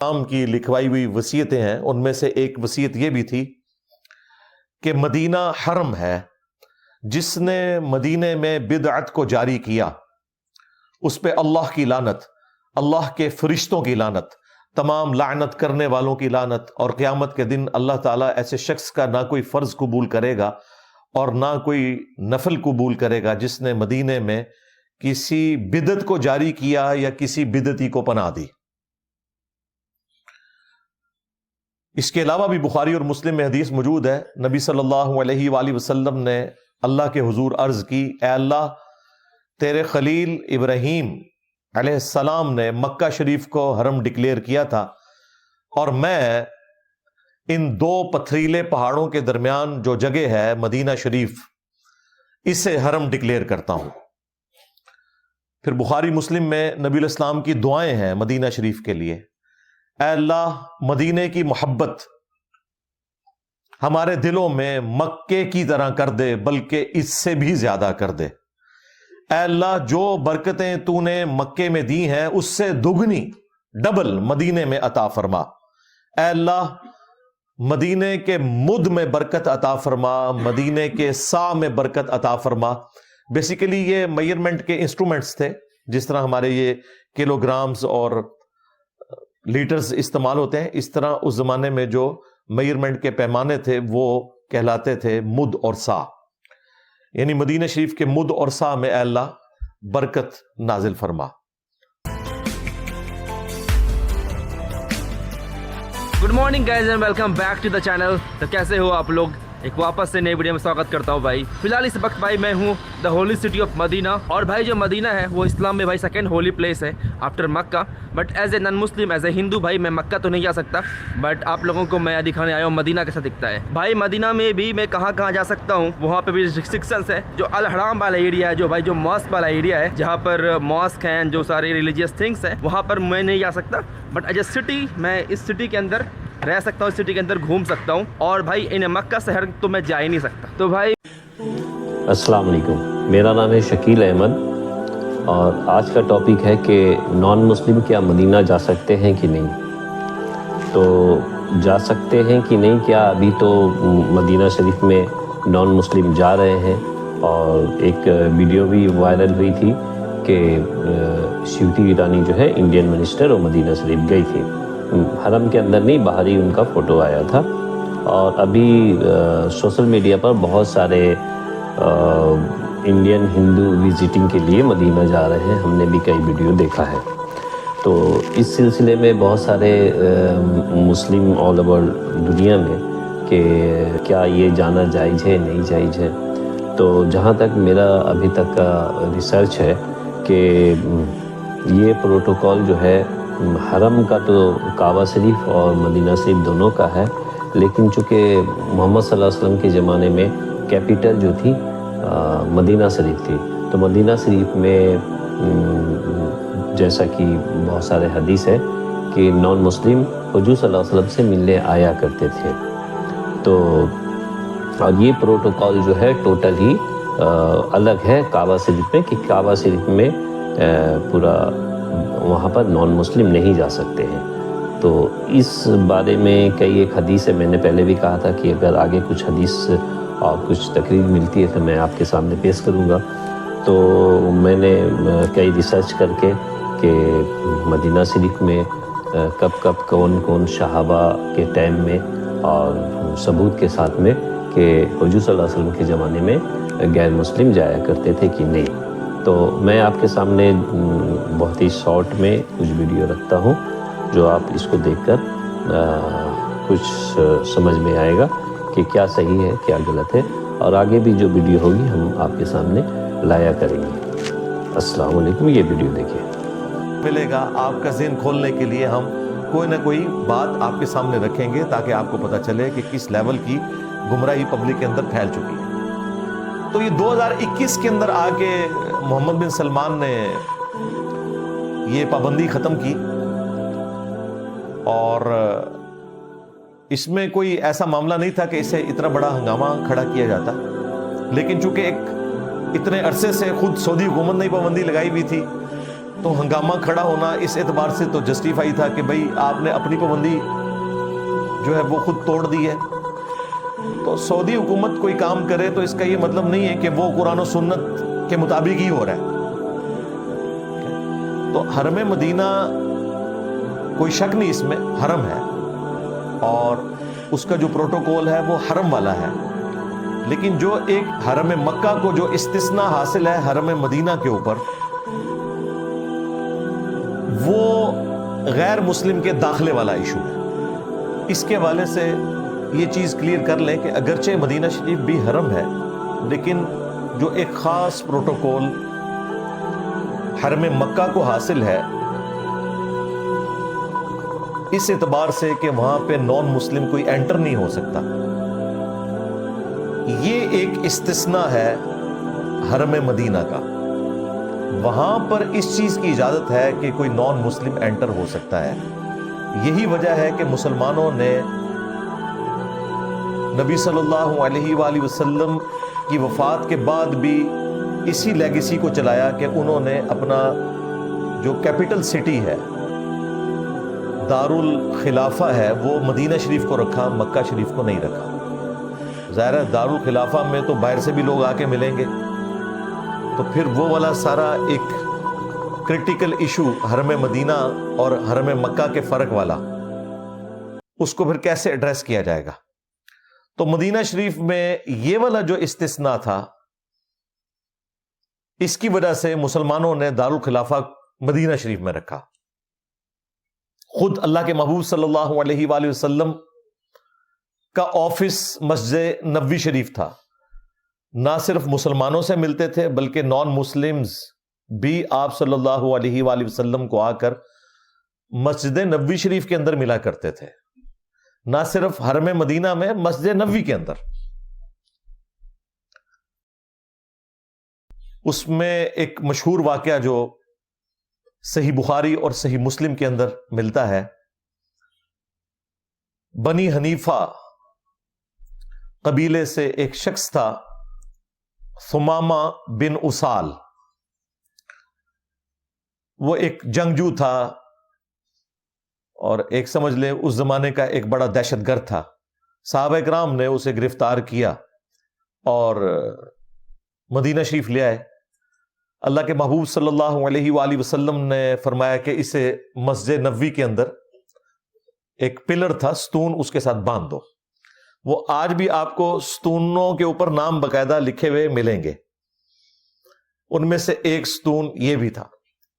اسلام کی لکھوائی ہوئی وصیتیں ہیں، ان میں سے ایک وصیت یہ بھی تھی کہ مدینہ حرم ہے، جس نے مدینے میں بدعت کو جاری کیا اس پہ اللہ کی لعنت، اللہ کے فرشتوں کی لعنت، تمام لعنت کرنے والوں کی لعنت، اور قیامت کے دن اللہ تعالیٰ ایسے شخص کا نہ کوئی فرض قبول کرے گا اور نہ کوئی نفل قبول کرے گا جس نے مدینے میں کسی بدعت کو جاری کیا یا کسی بدعتی کو پناہ دی۔ اس کے علاوہ بھی بخاری اور مسلم میں حدیث موجود ہے، نبی صلی اللہ علیہ وآلہ وسلم نے اللہ کے حضور عرض کی، اے اللہ، تیرے خلیل ابراہیم علیہ السلام نے مکہ شریف کو حرم ڈکلیئر کیا تھا، اور میں ان دو پتھریلے پہاڑوں کے درمیان جو جگہ ہے مدینہ شریف، اسے حرم ڈکلیئر کرتا ہوں۔ پھر بخاری مسلم میں نبی علیہ السلام کی دعائیں ہیں مدینہ شریف کے لیے، اے اللہ، مدینے کی محبت ہمارے دلوں میں مکے کی طرح کر دے، بلکہ اس سے بھی زیادہ کر دے۔ اے اللہ، جو برکتیں تو نے مکے میں دی ہیں اس سے دگنی، ڈبل مدینے میں عطا فرما۔ اے اللہ، مدینے کے مد میں برکت عطا فرما، مدینے کے سا میں برکت عطا فرما۔ بیسیکلی یہ میئرمنٹ کے انسٹرومنٹس تھے، جس طرح ہمارے یہ کلو گرامز اور لیٹرز استعمال ہوتے ہیں، اس طرح اس زمانے میں جو میئرمنٹ کے پیمانے تھے وہ کہلاتے تھے مد اور سا، یعنی مدینہ شریف کے مد اور سا میں اے اللہ برکت نازل فرما۔ Good morning guys and welcome back to the channel. تو کیسے ہو آپ لوگ؟ ایک واپس سے نئی ویڈیو میں سواگت کرتا ہوں بھائی۔ فی الحال اس وقت بھائی میں ہوں the holy city of Medina, اور بھائی جو مدینہ ہے وہ اسلام میں بھائی سیکنڈ ہولی پلیس ہے after Mecca, but as a non Muslim, as a Hindu بھائی میں مکہ تو نہیں جا سکتا، بٹ آپ لوگوں کو میں دکھانے آیا ہوں مدینہ کیسا دکھتا ہے۔ بھائی مدینہ میں بھی میں کہاں کہاں جا سکتا ہوں، وہاں پہ بھی ریسٹرکشنس ہے۔ جو الحرام والا ایریا ہے، جو بھائی جو ماسک والا ایریا ہے، جہاں پر ماسک ہیں، جو سارے ریلیجیس تھنگس ہیں، وہاں پر میں نہیں جا سکتا، بٹ ایز اے سٹی میں اس سٹی کے اندر رہ سکتا ہوں، سٹی کے اندر گھوم سکتا ہوں، اور بھائی ان مکہ شہر تو میں جا ہی نہیں سکتا۔ تو بھائی السلام علیکم، میرا نام ہے شکیل احمد، اور آج کا ٹاپک ہے کہ نان مسلم کیا مدینہ جا سکتے ہیں کہ نہیں۔ تو جا سکتے ہیں کہ نہیں کیا، ابھی تو مدینہ شریف میں نان مسلم جا رہے ہیں، اور ایک ویڈیو بھی وائرل ہوئی تھی کہ شیوتی ایرانی جو ہے انڈین منسٹر، وہ مدینہ شریف گئی تھی، حرم کے اندر نہیں، باہر ہی ان کا فوٹو آیا تھا۔ اور ابھی سوشل میڈیا پر بہت سارے انڈین ہندو وزٹنگ کے لیے مدینہ جا رہے ہیں، ہم نے بھی کئی ویڈیو دیکھا ہے۔ تو اس سلسلے میں بہت سارے مسلم آل اوور دنیا میں کہ کیا یہ جانا جائز ہے نہیں جائز ہے۔ تو جہاں تک میرا ابھی تک کا ریسرچ ہے کہ یہ پروٹوکول جو ہے حرم کا تو کعبہ شریف اور مدینہ شریف دونوں کا ہے، لیکن چونکہ محمد صلی اللہ علیہ وسلم کے زمانے میں کیپٹل جو تھی مدینہ شریف تھی، تو مدینہ شریف میں جیسا کہ بہت سارے حدیث ہے کہ نان مسلم حضور صلی اللہ علیہ وسلم سے ملنے آیا کرتے تھے۔ تو اور یہ پروٹوکول جو ہے ٹوٹل ہی الگ ہے کعبہ شریف میں، کہ کعبہ شریف میں پورا وہاں پر نان مسلم نہیں جا سکتے ہیں۔ تو اس بارے میں کئی ایک حدیث ہے، میں نے پہلے بھی کہا تھا کہ اگر آگے کچھ حدیث اور کچھ تقریر ملتی ہے تو میں آپ کے سامنے پیش کروں گا۔ تو میں نے کئی ریسرچ کر کے کہ مدینہ شریف میں کب کب کون کون صحابہ کے ٹائم میں، اور ثبوت کے ساتھ میں کہ حضور صلی اللہ علیہ وسلم کے زمانے میں غیر مسلم جایا کرتے تھے کہ نہیں۔ تو میں آپ کے سامنے بہت ہی شارٹ میں کچھ ویڈیو رکھتا ہوں، جو آپ اس کو دیکھ کر کچھ سمجھ میں آئے گا کہ کیا صحیح ہے کیا غلط ہے، اور آگے بھی جو ویڈیو ہوگی ہم آپ کے سامنے لایا کریں گے۔ السلام علیکم، یہ ویڈیو دیکھیں۔ ملے گا آپ کا ذہن کھولنے کے لیے، ہم کوئی نہ کوئی بات آپ کے سامنے رکھیں گے تاکہ آپ کو پتہ چلے کہ کس لیول کی گمراہی پبلک کے اندر پھیل چکی ہے۔ تو یہ 2021 کے اندر آ کے محمد بن سلمان نے یہ پابندی ختم کی، اور اس میں کوئی ایسا معاملہ نہیں تھا کہ اسے اتنا بڑا ہنگامہ کھڑا کیا جاتا، لیکن چونکہ ایک اتنے عرصے سے خود سعودی حکومت نے پابندی لگائی ہوئی تھی، تو ہنگامہ کھڑا ہونا اس اعتبار سے تو جسٹیفائی تھا کہ بھئی آپ نے اپنی پابندی جو ہے وہ خود توڑ دی ہے. تو سعودی حکومت کوئی کام کرے تو اس کا یہ مطلب نہیں ہے کہ وہ قرآن و سنت کے مطابق ہی ہو رہا ہے. تو حرم مدینہ کوئی شک نہیں اس میں حرم ہے اور اس کا جو پروٹوکول ہے وہ حرم والا ہے. لیکن جو ایک حرم مکہ کو جو استثناء حاصل ہے حرم مدینہ کے اوپر، وہ غیر مسلم کے داخلے والا ایشو ہے. اس کے حوالے سے یہ چیز کلیئر کر لیں کہ اگرچہ مدینہ شریف بھی حرم ہے لیکن جو ایک خاص پروٹوکول حرم مکہ کو حاصل ہے اس اعتبار سے کہ وہاں پہ نان مسلم کوئی انٹر نہیں ہو سکتا، یہ ایک استثناء ہے حرم مدینہ کا. وہاں پر اس چیز کی اجازت ہے کہ کوئی نان مسلم انٹر ہو سکتا ہے. یہی وجہ ہے کہ مسلمانوں نے نبی صلی اللہ علیہ وآلہ وسلم کی وفات کے بعد بھی اسی لیگیسی کو چلایا کہ انہوں نے اپنا جو کیپٹل سٹی ہے دار الخلافہ ہے وہ مدینہ شریف کو رکھا، مکہ شریف کو نہیں رکھا. ظاہر ہے دار الخلافہ میں تو باہر سے بھی لوگ آ کے ملیں گے، تو پھر وہ والا سارا ایک کرٹیکل ایشو حرم مدینہ اور حرم مکہ کے فرق والا، اس کو پھر کیسے ایڈریس کیا جائے گا. تو مدینہ شریف میں یہ والا جو استثناء تھا اس کی وجہ سے مسلمانوں نے دار الخلافہ مدینہ شریف میں رکھا. خود اللہ کے محبوب صلی اللہ علیہ وآلہ وسلم کا آفس مسجد نبوی شریف تھا. نہ صرف مسلمانوں سے ملتے تھے بلکہ نان مسلمز بھی آپ صلی اللہ علیہ وآلہ وسلم کو آ کر مسجد نبوی شریف کے اندر ملا کرتے تھے، نہ صرف حرم مدینہ میں، مسجد نبوی کے اندر. اس میں ایک مشہور واقعہ جو صحیح بخاری اور صحیح مسلم کے اندر ملتا ہے، بنی حنیفہ قبیلے سے ایک شخص تھا ثمامہ بن اسال. وہ ایک جنگجو تھا اور ایک سمجھ لیں اس زمانے کا ایک بڑا دہشت گرد تھا. صحابہ کرام نے اسے گرفتار کیا اور مدینہ شریف لے آئے. اللہ کے محبوب صلی اللہ علیہ وآلہ وسلم نے فرمایا کہ اسے مسجد نبوی کے اندر ایک پلر تھا، ستون، اس کے ساتھ باندھ دو. وہ آج بھی آپ کو ستونوں کے اوپر نام باقاعدہ لکھے ہوئے ملیں گے. ان میں سے ایک ستون یہ بھی تھا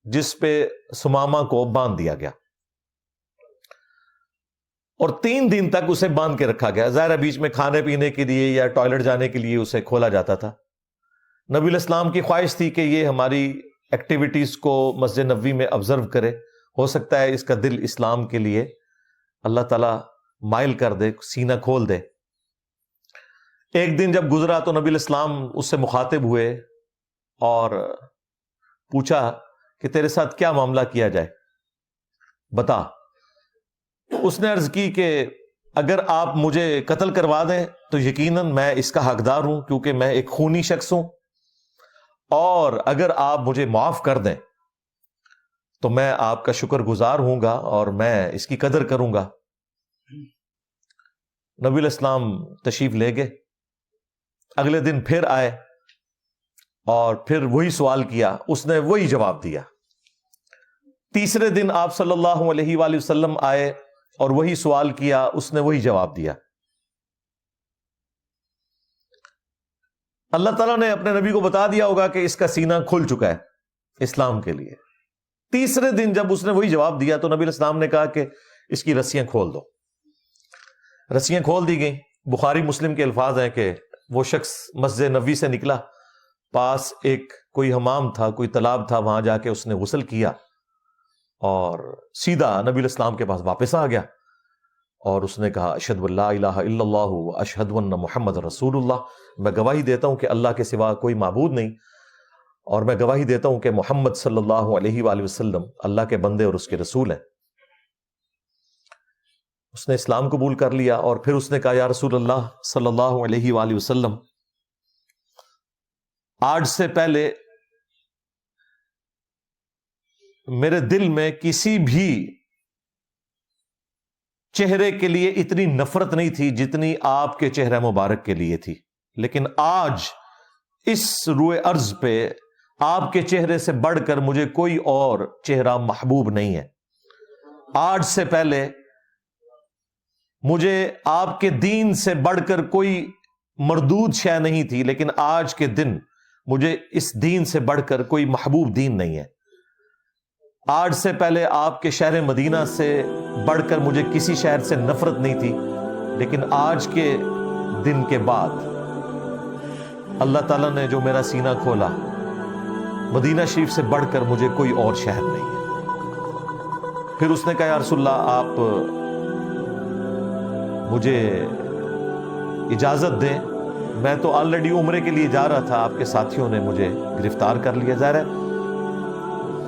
جس پہ ثمامہ کو باندھ دیا گیا اور 3 دن تک اسے باندھ کے رکھا گیا. ظاہر بیچ میں کھانے پینے کے لیے یا ٹوائلٹ جانے کے لیے اسے کھولا جاتا تھا. نبی الاسلام کی خواہش تھی کہ یہ ہماری ایکٹیویٹیز کو مسجد نبوی میں آبزرو کرے، ہو سکتا ہے اس کا دل اسلام کے لیے اللہ تعالیٰ مائل کر دے، سینہ کھول دے. ایک دن جب گزرا تو نبی الاسلام اس سے مخاطب ہوئے اور پوچھا کہ تیرے ساتھ کیا معاملہ کیا جائے، بتا. اس نے عرض کی کہ اگر آپ مجھے قتل کروا دیں تو یقیناً میں اس کا حقدار ہوں کیونکہ میں ایک خونی شخص ہوں، اور اگر آپ مجھے معاف کر دیں تو میں آپ کا شکر گزار ہوں گا اور میں اس کی قدر کروں گا. نبی الاسلام تشریف لے گئے. اگلے دن پھر آئے اور پھر وہی سوال کیا، اس نے وہی جواب دیا. تیسرے دن آپ صلی اللہ علیہ وآلہ وسلم آئے اور وہی سوال کیا، اس نے وہی جواب دیا. اللہ تعالیٰ نے اپنے نبی کو بتا دیا ہوگا کہ اس کا سینہ کھل چکا ہے اسلام کے لیے. تیسرے دن جب اس نے وہی جواب دیا تو نبی الاسلام نے کہا کہ اس کی رسیاں کھول دو. رسیاں کھول دی گئیں. بخاری مسلم کے الفاظ ہیں کہ وہ شخص مسجد نبوی سے نکلا، پاس ایک کوئی حمام تھا، کوئی تالاب تھا، وہاں جا کے اس نے غسل کیا اور سیدھا نبی الاسلام کے پاس واپس آ گیا اور اس نے کہا اشہد ان لا الہ الا اللہ و اشہد ان محمد رسول اللہ. میں گواہی دیتا ہوں کہ اللہ کے سوا کوئی معبود نہیں اور میں گواہی دیتا ہوں کہ محمد صلی اللہ علیہ وآلہ وسلم اللہ کے بندے اور اس کے رسول ہیں. اس نے اسلام قبول کر لیا اور پھر اس نے کہا یا رسول اللہ صلی اللہ علیہ وآلہ وسلم، آج سے پہلے میرے دل میں کسی بھی چہرے کے لیے اتنی نفرت نہیں تھی جتنی آپ کے چہرہ مبارک کے لیے تھی، لیکن آج اس روئے ارض پہ آپ کے چہرے سے بڑھ کر مجھے کوئی اور چہرہ محبوب نہیں ہے۔ آج سے پہلے مجھے آپ کے دین سے بڑھ کر کوئی مردود شے نہیں تھی، لیکن آج کے دن مجھے اس دین سے بڑھ کر کوئی محبوب دین نہیں ہے۔ آج سے پہلے آپ کے شہر مدینہ سے بڑھ کر مجھے کسی شہر سے نفرت نہیں تھی، لیکن آج کے دن کے بعد اللہ تعالیٰ نے جو میرا سینہ کھولا، مدینہ شریف سے بڑھ کر مجھے کوئی اور شہر نہیں ہے۔ پھر اس نے کہا یا رسول اللہ آپ مجھے اجازت دیں، میں تو آلریڈی عمرے کے لیے جا رہا تھا، آپ کے ساتھیوں نے مجھے گرفتار کر لیا۔ ظاہر ہے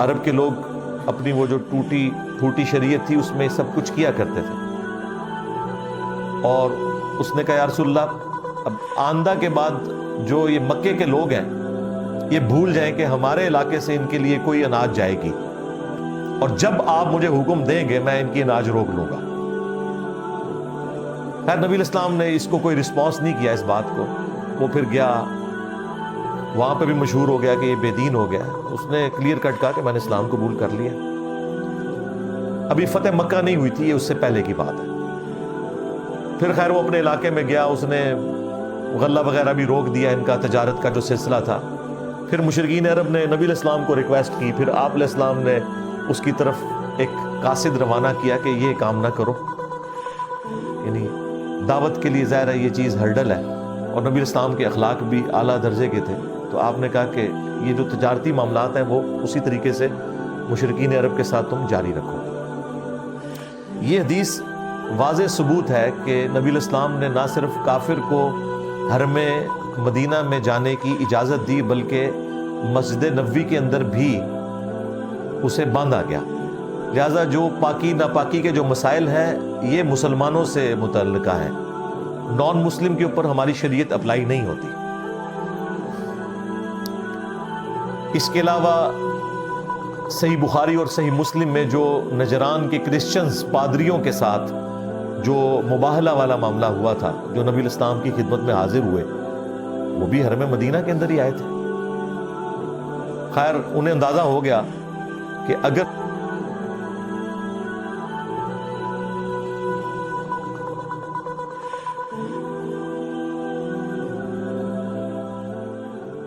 عرب کے لوگ اپنی وہ جو ٹوٹی پھوٹی شریعت تھی اس میں سب کچھ کیا کرتے تھے، اور اس نے کہا یا رسول اللہ اب آندہ کے بعد جو یہ مکے کے لوگ ہیں یہ بھول جائیں کہ ہمارے علاقے سے ان کے لیے کوئی اناج جائے گی، اور جب آپ مجھے حکم دیں گے میں ان کی اناج روک لوں گا۔ خیر نبی الاسلام نے اس کو کوئی رسپانس نہیں کیا اس بات کو، وہ پھر گیا وہاں پہ بھی مشہور ہو گیا کہ یہ بے دین ہو گیا۔ اس نے کلیئر کٹ کہا کہ میں نے اسلام قبول کر لیا۔ ابھی فتح مکہ نہیں ہوئی تھی، یہ اس سے پہلے کی بات ہے۔ پھر خیر وہ اپنے علاقے میں گیا، اس نے غلہ وغیرہ بھی روک دیا، ان کا تجارت کا جو سلسلہ تھا۔ پھر مشرکین عرب نے نبی علیہ السلام کو ریکویسٹ کی، پھر آپ علیہ السلام نے اس کی طرف ایک قاصد روانہ کیا کہ یہ کام نہ کرو، یعنی دعوت کے لیے ظاہر ہے یہ چیز ہرڈل ہے، اور نبی الاسلام کے اخلاق بھی اعلیٰ درجے کے تھے، تو آپ نے کہا کہ یہ جو تجارتی معاملات ہیں وہ اسی طریقے سے مشرکین عرب کے ساتھ تم جاری رکھو۔ یہ حدیث واضح ثبوت ہے کہ نبی الاسلام نے نہ صرف کافر کو حرم مدینہ میں جانے کی اجازت دی، بلکہ مسجد نبوی کے اندر بھی اسے باندھا گیا۔ لہذا جو پاکی ناپاکی کے جو مسائل ہیں یہ مسلمانوں سے متعلقہ ہیں، نان مسلم کے اوپر ہماری شریعت اپلائی نہیں ہوتی۔ اس کے علاوہ صحیح بخاری اور صحیح مسلم میں جو نجران کے کرسچنز پادریوں کے ساتھ جو مباہلہ والا معاملہ ہوا تھا، جو نبی الاسلام کی خدمت میں حاضر ہوئے، وہ بھی حرم مدینہ کے اندر ہی آئے تھے۔ خیر انہیں اندازہ ہو گیا کہ اگر